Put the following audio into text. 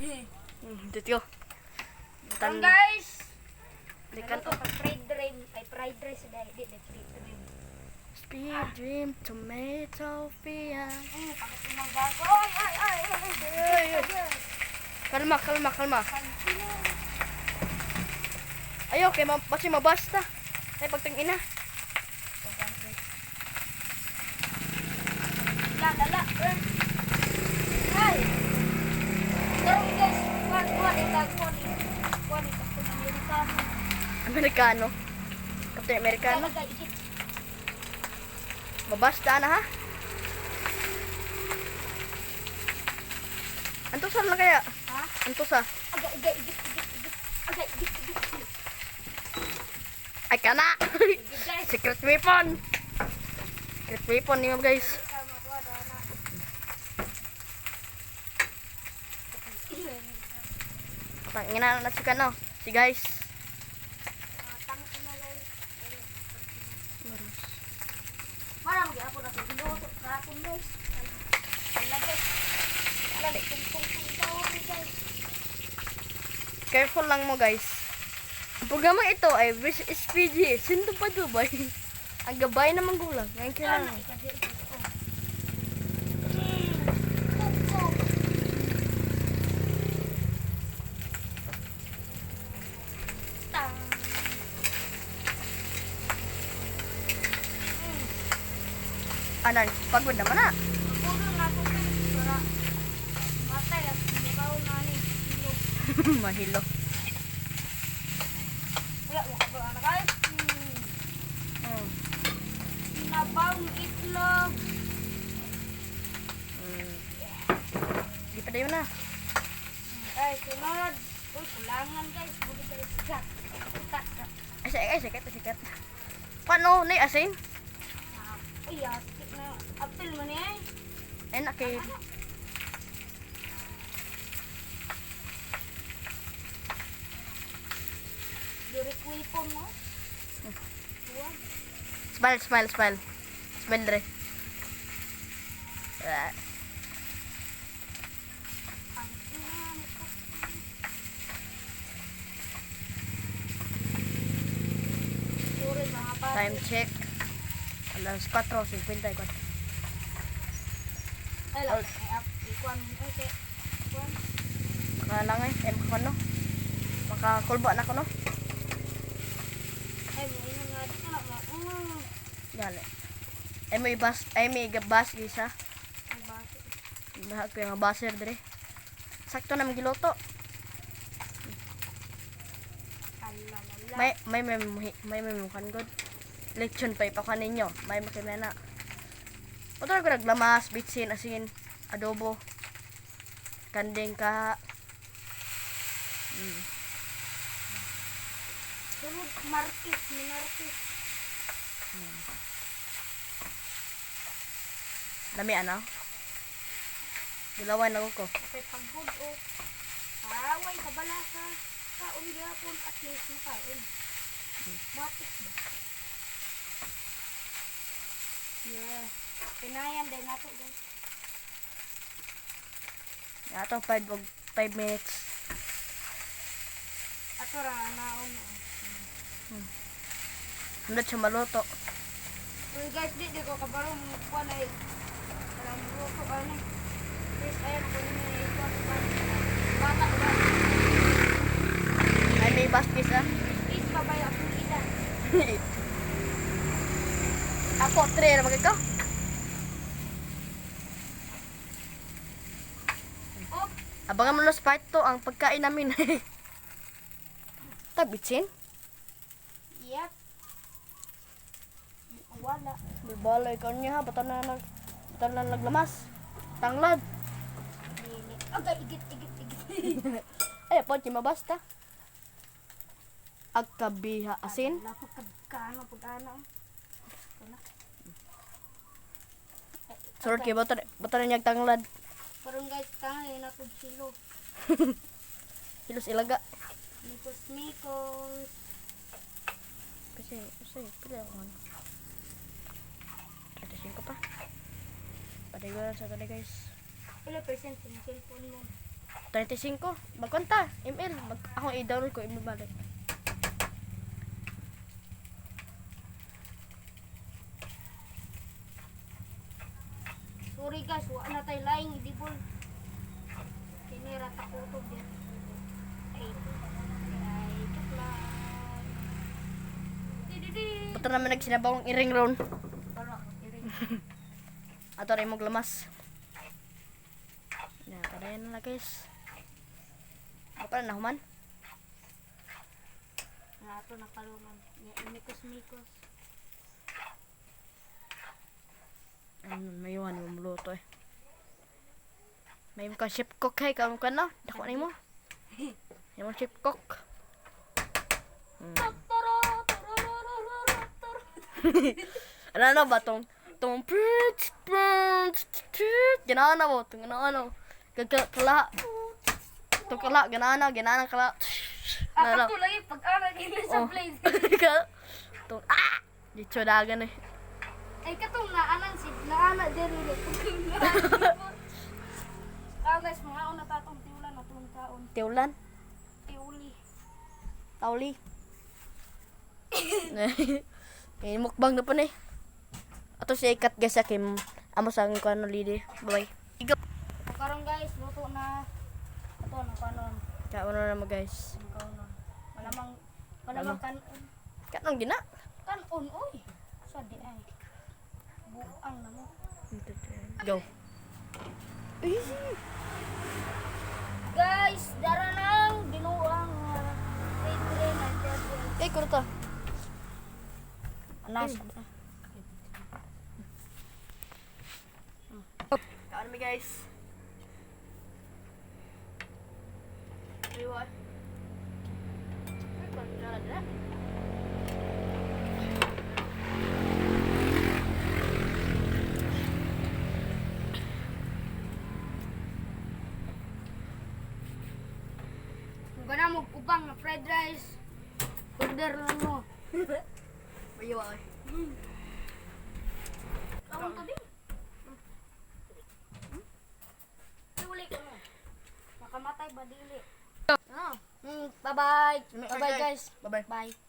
Dito. Tan guys. Dikan Ano to pag fried dream ay fried rice dai di fried dream. Speed dream tomato fia. Pakit mo bago. Ay. Kalma. Ayo kay basi mabasta. Ay pagtangina. Lala. Ay. Pero guys, kuan Captain Amerikano. Captain Amerikano. Mabasta na ha. Anto sa lang kaya? Ha? Anto sa? Agay. Ay kana. Secret weapon. Secret weapon niyo guys. Tangina na si kano. Si guys. Marang gyapon ako ginuto kapon guys. Ala kung guys. Careful lang mo guys. Ang programa ito ay SPG. Sinto pa Dubai. Ang gabay naman gulang. Ngayon kailangan. Anan, pagod naman na. Mahilo. Nabang itlog. Di pa dayo na. Ay, sunod. Uy, kulangan guys. Budi guys. Ay, sikat. Paano? Nay asin? Ay, atik na. Apil mo niya eh. Ay, nakay. Direk weapon mo. Huwag. Smile. Smile dre. Ang ina nito. Sorry mga pare. Time check. Alas 4:54. Ay, lang. Ikuan mo. Okay. Ikuan. Maka lang eh. Makano? Makakulba na ko no? Ay, mo ina nga. Anak mo. Dali. Ay may gabas gisa. Ang basi. Bahag ko yung baser dre. Sakto na giluto. Alalala. May mukhan good. Lechon pa ipa kaninyo. May makimena. Oto ko naglamas, bitsin, asin, adobo. Kandeng ka. Sunod, minarkis. Dami ano? Dilawan ako ko. Kapay pagod o. Away, kabala ka. Kaon gyapon at least makaon. Matik ba? Yeah. Pinayan din nato guys. Ato 5 minutes. Ato ra naon. Hindi siya maluto. Uy guys, di ko kabarong kuan ay alam mo ko ani. Please ayan ko ni kuan bata ba. Ay may baskis ah. Please babay ako ida. Ako 3 na magkakaw. Oh, Abangan mo na sa part 2 ang pagkain namin. Tabitsin? yep. Wala. Balbalay ka niya ha. Batan na naglamas. Tanglad. Nini. Agay, igit. Ay, po, mabasta. Agkabiha asin. Lapot kano pud ana. Sorry kay batan niya tanglad. Parang guys, tangan na pud silo. Hilos ilaga. Mikos. Kasi pila ako. 35 pa. Paday ko lang sa tali guys. Pila percent yung cellphone mo? 35. Magkonta. ML. Ako i-download ko. ML balik. Sorry guys, wa na tayo laing idibol. Kinira takutog din. Ay, joke lang. Didi. Ito naman nagsinabawang iring ron. Para, iring. Ato rin mong lamas. Nakadayan na lang guys. Apa na nahuman? Nato nakalungan. Mikos-mikos. May iwan mo muluto eh. May mga chef cook hay. Kamu ka na? Dako na mo. May mga chef cook. Ano ba tong ganana mo tong ano kala tong kala ganana kala Ako ko lagi pag-anak ini sa Oh. place. tong dito dagan eh. Ay katong naanan si naana diri ulit. Guys, mga una tatong tiulan na tuong taon. Tiulan, Tiuli. tauli. Eh mukbang na pa ni. Ato siya ikat guys sa kim amo sang ko ano lidi. Bye. Igo. Karon guys, luto na. Ito na kanon. Kaya ano na mo guys. Kanon. Malamang kanon. Kanong gina? Kanon oy. Sa di ay. Buang na mo. Go. Easy. Guys, dara nang binuang train na Eh kurta. Anas. Kaon mi guys. Reward. Kung gana mo ubang na fried rice, order lang mo. Bayo ay. Kaon ka din. Tiuli ko mo. Makamatay ba dili? Ah. Bye-bye. Bye-bye, Bye-bye guys. Bye bye. Bye.